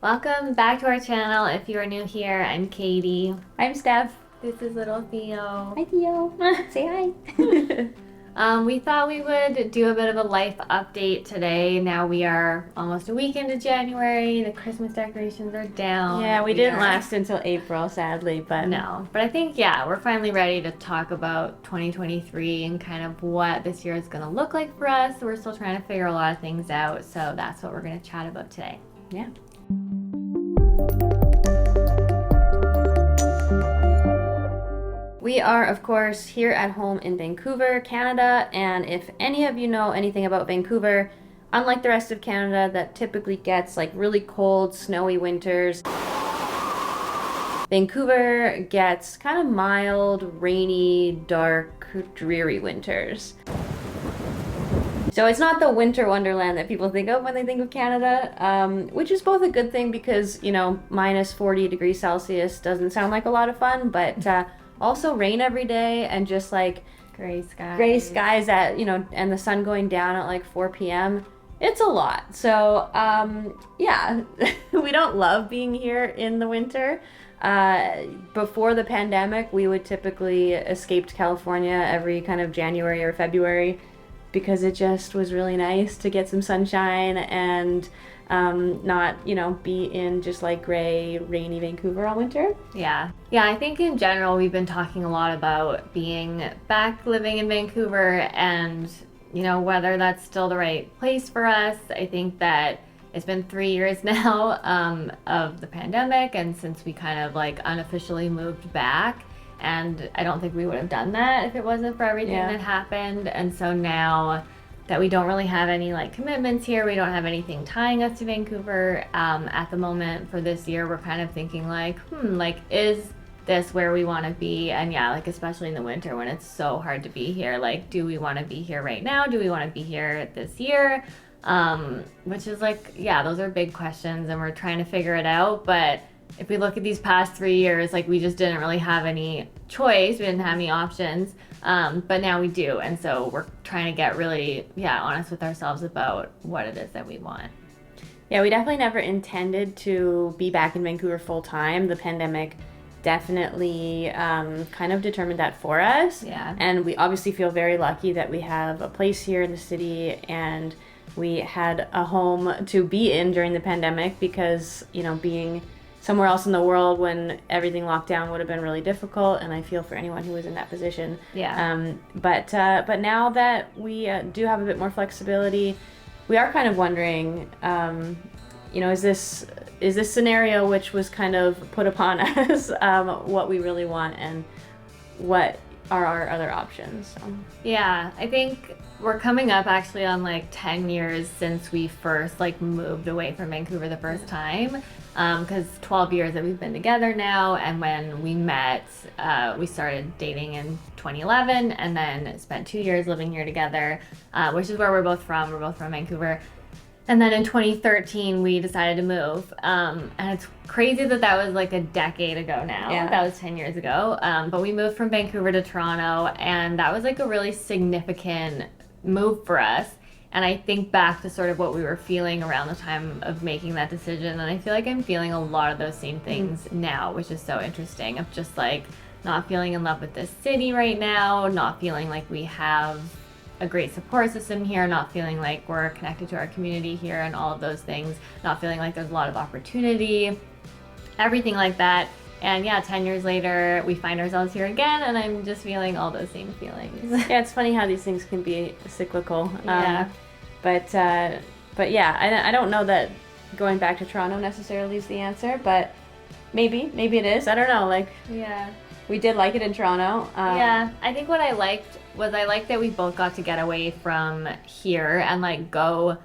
Welcome back to our channel. If you are new here, I'm Katie. I'm Steph. This is little Theo. Hi, Theo. Say hi. We thought we would do a bit of a life update today. Now we are almost a week into January. The Christmas decorations are down. Yeah, we didn't last until April, sadly, but No, but I think, yeah, we're finally ready to talk about 2023 and kind of what this year is going to look like for us. We're still trying to figure a lot of things out, so that's what we're going to chat about today. yeah. We are, of course, here at home in Vancouver, Canada, and if any of you know anything about Vancouver, unlike the rest of Canada that typically gets like really cold, snowy winters, Vancouver gets kind of mild, rainy, dark, dreary winters. So it's not the winter wonderland that people think of when they think of Canada, which is both a good thing because, you know, minus 40 degrees Celsius doesn't sound like a lot of fun, but also rain every day and just like Gray skies at, you know, and the sun going down at like 4 p.m. It's a lot. So, yeah, we don't love being here in the winter. Before the pandemic, we would typically escape to California every kind of January or February because it just was really nice to get some sunshine and not, you know, be in just like gray, rainy Vancouver all winter. Yeah, I think in general we've been talking a lot about being back living in Vancouver and, you know, whether that's still the right place for us. I think that it's been 3 years now of the pandemic and since we kind of like unofficially moved back. And I don't think we would have done that if it wasn't for everything that happened. And so now that we don't really have any like commitments here, we don't have anything tying us to Vancouver at the moment for this year, we're kind of thinking like, is this where we want to be? And yeah, like especially in the winter when it's so hard to be here, like, do we want to be here right now? Do we want to be here this year? Which is like, yeah, those are big questions and we're trying to figure it out. But if we look at these past 3 years, like we just didn't really have any choice. We didn't have any options. But now we do. And so we're trying to get really, honest with ourselves about what it is that we want. Yeah, we definitely never intended to be back in Vancouver full time. The pandemic definitely kind of determined that for us. Yeah. And we obviously feel very lucky that we have a place here in the city and we had a home to be in during the pandemic because, you know, being somewhere else in the world when everything locked down would have been really difficult, and I feel for anyone who was in that position. Yeah. But now that we do have a bit more flexibility, we are kind of wondering, you know, is this scenario which was kind of put upon us what we really want and what are our other options? So. Yeah, I think we're coming up actually on like 10 years since we first like moved away from Vancouver the first time. Because 12 years that we've been together now, and when we met, we started dating in 2011 and then spent 2 years living here together, which is where we're both from. We're both from Vancouver. And then in 2013, we decided to move. And it's crazy that that was like a decade ago now. Yeah. That was 10 years ago. But we moved from Vancouver to Toronto, and that was like a really significant move for us. And I think back to sort of what we were feeling around the time of making that decision. And I feel like I'm feeling a lot of those same things now, which is so interesting. Of just like not feeling in love with this city right now, not feeling like we have a great support system here, not feeling like we're connected to our community here and all of those things, not feeling like there's a lot of opportunity, everything like that. And yeah, 10 years later, we find ourselves here again, and I'm just feeling all those same feelings. Yeah, it's funny how these things can be cyclical. Yeah. But yeah, I don't know that going back to Toronto necessarily is the answer, but maybe it is. I don't know. Like, Yeah. we did like it in Toronto. Yeah, I think what I liked was that we both got to get away from here and like go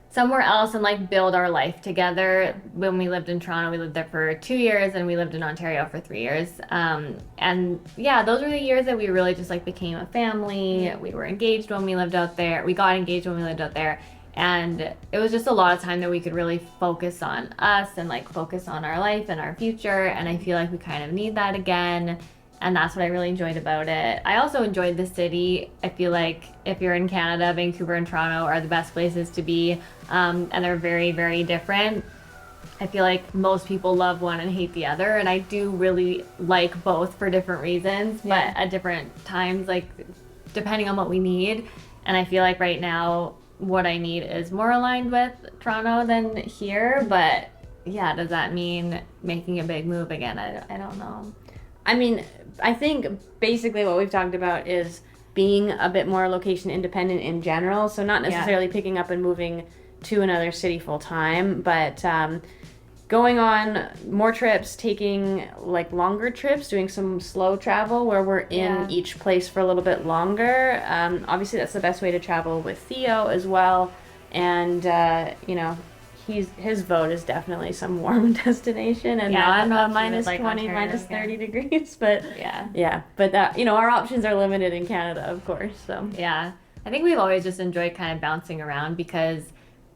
somewhere else and like build our life together. When we lived in Toronto, we lived there for 2 years, and we lived in Ontario for 3 years. And yeah, those were the years that we really just like became a family. We were engaged when we lived out there. We got engaged when we lived out there. And it was just a lot of time that we could really focus on us and like focus on our life and our future. And I feel like we kind of need that again. And that's what I really enjoyed about it. I also enjoyed the city. I feel like if you're in Canada, Vancouver and Toronto are the best places to be. And they're very, very different. I feel like most people love one and hate the other, and I do really like both for different reasons, but at different times, like depending on what we need. And I feel like right now what I need is more aligned with Toronto than here, but yeah, does that mean making a big move again? I don't know. I mean, I think basically what we've talked about is being a bit more location independent in general. So not necessarily picking up and moving to another city full time, but going on more trips, taking like longer trips, doing some slow travel where we're in each place for a little bit longer. Obviously, that's the best way to travel with Theo as well. And, you know, his vote is definitely some warm destination and not minus like 20, Ontario, minus 30 degrees. But but that, you know, our options are limited in Canada, of course. So yeah, I think we've always just enjoyed kind of bouncing around because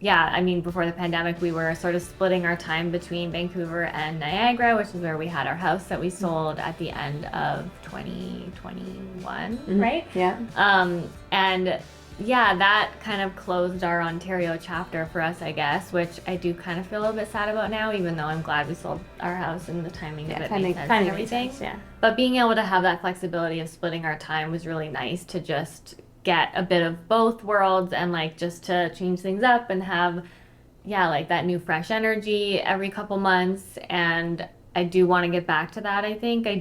I mean, before the pandemic, we were sort of splitting our time between Vancouver and Niagara, which is where we had our house that we sold at the end of 2021, right? Yeah. And yeah, that kind of closed our Ontario chapter for us, I guess, which I do kind of feel a little bit sad about now, even though I'm glad we sold our house and the timing of it made sense and everything. But being able to have that flexibility of splitting our time was really nice to just get a bit of both worlds and like just to change things up and have like that new fresh energy every couple months. And I do want to get back to that. I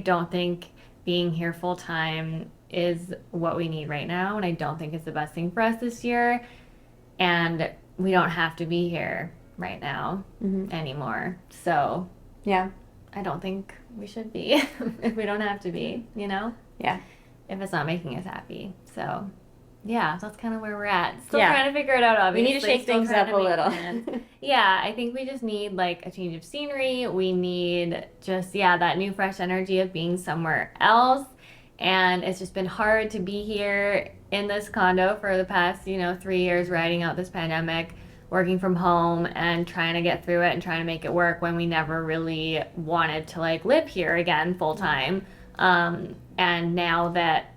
don't think being here full time is what we need right now, and I don't think it's the best thing for us this year, and we don't have to be here right now anymore. So I don't think we should be if we don't have to be, you know, if it's not making us happy. So that's kind of where we're at. Still trying to figure it out, obviously. We need to shake things up a little. I think we just need like a change of scenery. We need just, that new fresh energy of being somewhere else. And it's just been hard to be here in this condo for the past, 3 years, riding out this pandemic, working from home and trying to get through it and trying to make it work when we never really wanted to like live here again full time. And now that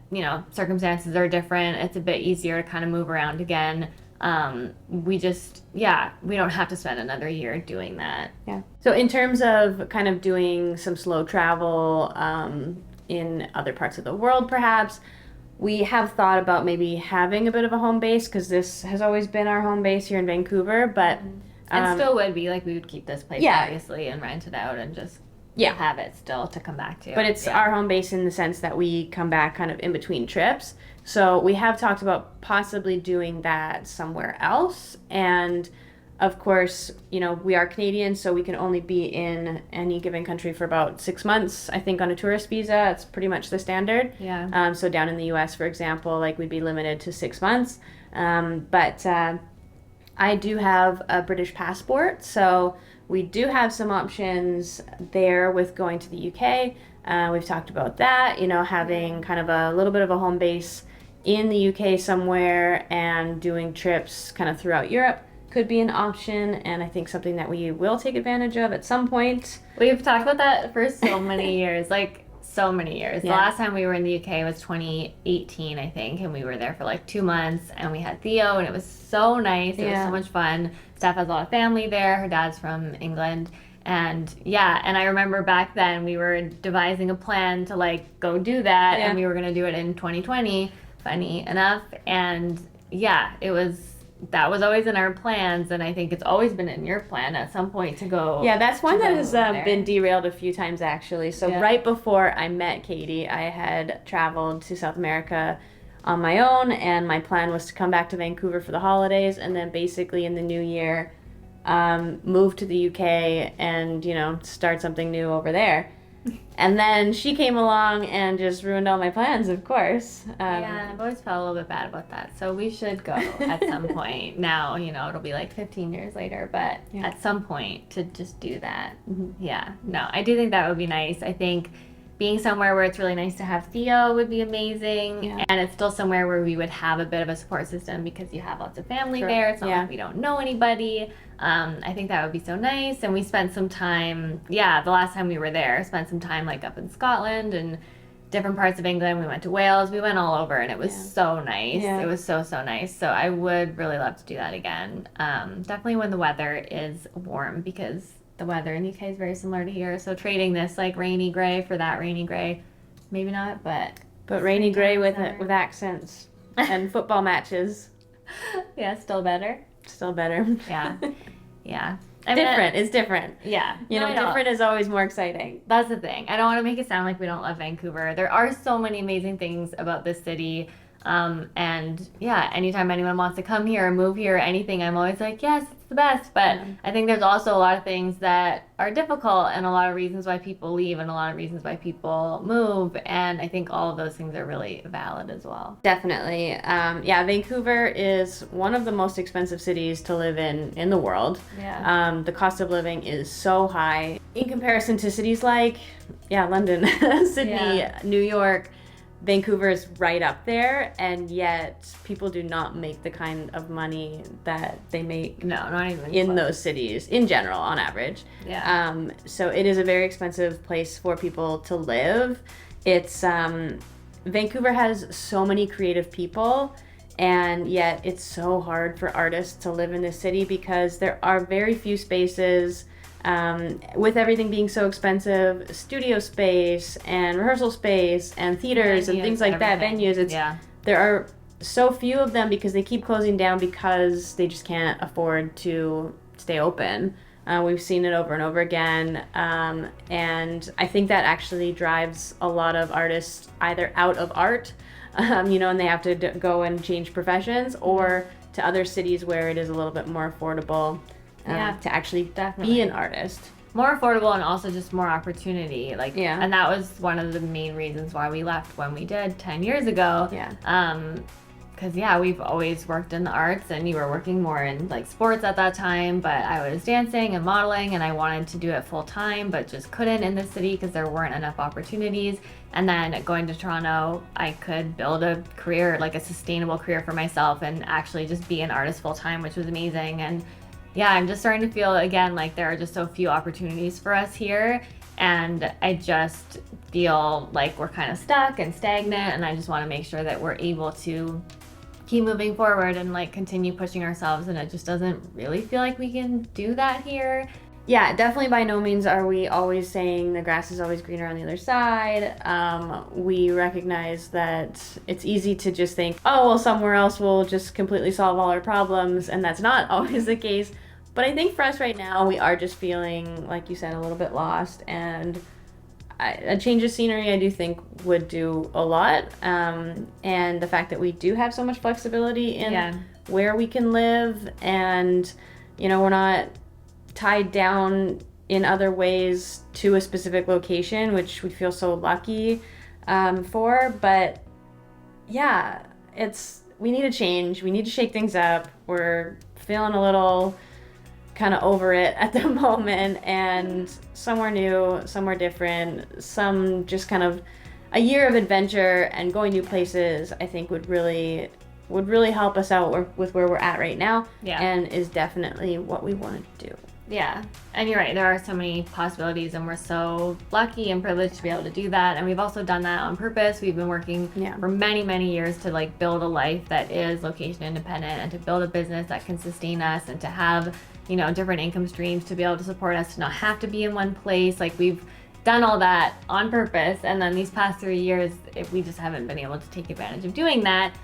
circumstances are different, it's a bit easier to kind of move around again. We just, we don't have to spend another year doing that. So in terms of kind of doing some slow travel in other parts of the world, perhaps, we have thought about maybe having a bit of a home base because this has always been our home base here in Vancouver, but... it still would be, like we would keep this place, obviously, and rent it out and just... have it still to come back to. But it's our home base in the sense that we come back kind of in between trips. So we have talked about possibly doing that somewhere else. And of course, we are Canadian, so we can only be in any given country for about 6 months. I think on a tourist visa, it's pretty much the standard. So down in the US, for example, like we'd be limited to 6 months. But I do have a British passport, so we do have some options there with going to the UK. We've talked about that, having kind of a little bit of a home base in the UK somewhere and doing trips kind of throughout Europe could be an option, and I think something that we will take advantage of at some point. We've talked about that for so many years, like so many years. The last time we were in the UK was 2018, I think, and we were there for like 2 months, and we had Theo, and it was so nice. It was so much fun. Steph has a lot of family there. Her dad's from England. And and I remember back then we were devising a plan to like go do that, and we were going to do it in 2020, funny enough. And that was always in our plans, and I think it's always been in your plan at some point to go. Yeah, that's one that has been derailed a few times, actually. So right before I met Katie, I had traveled to South America on my own, and my plan was to come back to Vancouver for the holidays, and then basically in the new year, move to the UK and, start something new over there. And then she came along and just ruined all my plans, of course. I've always felt a little bit bad about that. So we should go at some point. Now, it'll be like 15 years later, but at some point to just do that. No, I do think that would be nice. I think being somewhere where it's really nice to have Theo would be amazing. And it's still somewhere where we would have a bit of a support system because you have lots of family there. It's not like we don't know anybody. I think that would be so nice. And we spent some time, the last time we were there, spent some time like up in Scotland and different parts of England. We went to Wales. We went all over, and it was so nice. It was so, so nice. So I would really love to do that again. Definitely when the weather is warm, because the weather in the UK is very similar to here. So trading this like rainy gray for that rainy gray, maybe not, but rainy gray with summer. with accents and football matches, yeah, still better. still better. Yeah, yeah. Different. It's different. Yeah, You No, know, I know. different is always more exciting. That's the thing. I don't want to make it sound like we don't love Vancouver. There are so many amazing things about this city. And yeah, anytime anyone wants to come here or move here or anything, I'm always like, yes, it's the best. But Yeah. I think there's also a lot of things that are difficult and a lot of reasons why people leave and a lot of reasons why people move. And I think all of those things are really valid as well. Definitely. Yeah, Vancouver is one of the most expensive cities to live in the world. Yeah. The cost of living is so high in comparison to cities like, London, Sydney, Yeah. New York. Vancouver is right up there, and yet people do not make the kind of money that they make No, not even in close. those cities in general on average. Yeah. So it is a very expensive place for people to live. It's Vancouver has so many creative people, and yet it's so hard for artists to live in this city because there are very few spaces. With everything being so expensive, studio space and rehearsal space and theaters and Venues, things like everything. that, Yeah. there are so few of them because they keep closing down because they just can't afford to stay open. We've seen it over and over again. And I think that actually drives a lot of artists either out of art, and they have to go and change professions, or to other cities where it is a little bit more affordable to actually Definitely. be an artist. More affordable and also just more opportunity. Yeah. And that was one of the main reasons why we left when we did 10 years ago. Yeah. Because we've always worked in the arts, and you were working more in like sports at that time, but I was dancing and modeling, and I wanted to do it full time, but just couldn't in the city because there weren't enough opportunities. And then going to Toronto, I could build a career, like a sustainable career for myself, and actually just be an artist full time, which was amazing. And yeah, I'm just starting to feel again like there are just so few opportunities for us here, and I just feel like we're kind of stuck and stagnant, and I just want to make sure that we're able to keep moving forward and like continue pushing ourselves, and it just doesn't really feel like we can do that here. Yeah, definitely by no means are we always saying the grass is always greener on the other side. We recognize that it's easy to just think, oh, well, somewhere else will just completely solve all our problems, and that's not always the case. But I think for us right now, we are just feeling, like you said, a little bit lost, and a change of scenery I do think would do a lot. And the fact that we do have so much flexibility in where we can live, and, we're not tied down in other ways to a specific location, which we feel so lucky for. But yeah, we need a change. We need to shake things up. We're feeling a little kind of over it at the moment, and somewhere new, somewhere different, some just kind of a year of adventure and going new places, I think would really help us out with where we're at right now. And is definitely what we want to do. Yeah, and you're right, there are so many possibilities, and we're so lucky and privileged to be able to do that. And we've also done that on purpose. We've been working for many, many years to like build a life that is location independent, and to build a business that can sustain us, and to have different income streams to be able to support us, to not have to be in one place. Like, we've done all that on purpose, and then these past 3 years, we just haven't been able to take advantage of doing that.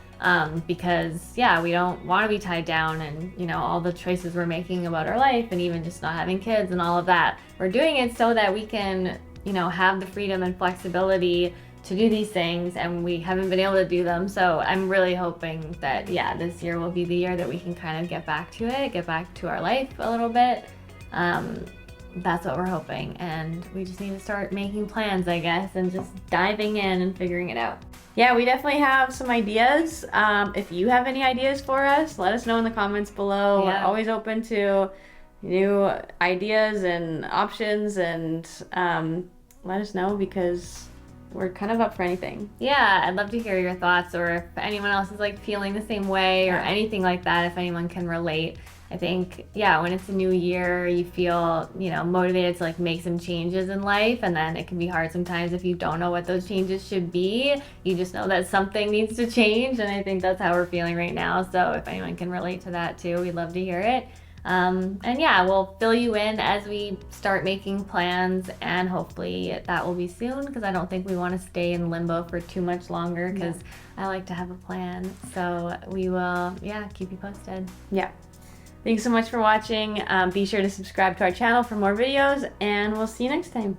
Because we don't want to be tied down, and all the choices we're making about our life, and even just not having kids and all of that, we're doing it so that we can have the freedom and flexibility to do these things, and we haven't been able to do them. So I'm really hoping that this year will be the year that we can kind of get back to our life a little bit. That's what we're hoping, and we just need to start making plans, I guess, and just diving in and figuring it out. Yeah, we definitely have some ideas. If you have any ideas for us, let us know in the comments below. We're always open to new ideas and options, and let us know, because we're kind of up for anything. Yeah, I'd love to hear your thoughts, or if anyone else is like feeling the same way or anything like that, if anyone can relate. I think, when it's a new year, you feel, motivated to like make some changes in life, and then it can be hard sometimes if you don't know what those changes should be. You just know that something needs to change, and I think that's how we're feeling right now. So if anyone can relate to that too, we'd love to hear it. And yeah, we'll fill you in as we start making plans, and hopefully that will be soon, because I don't think we want to stay in limbo for too much longer, because I like to have a plan. So we will, keep you posted. Yeah. Thanks so much for watching. Be sure to subscribe to our channel for more videos, and we'll see you next time.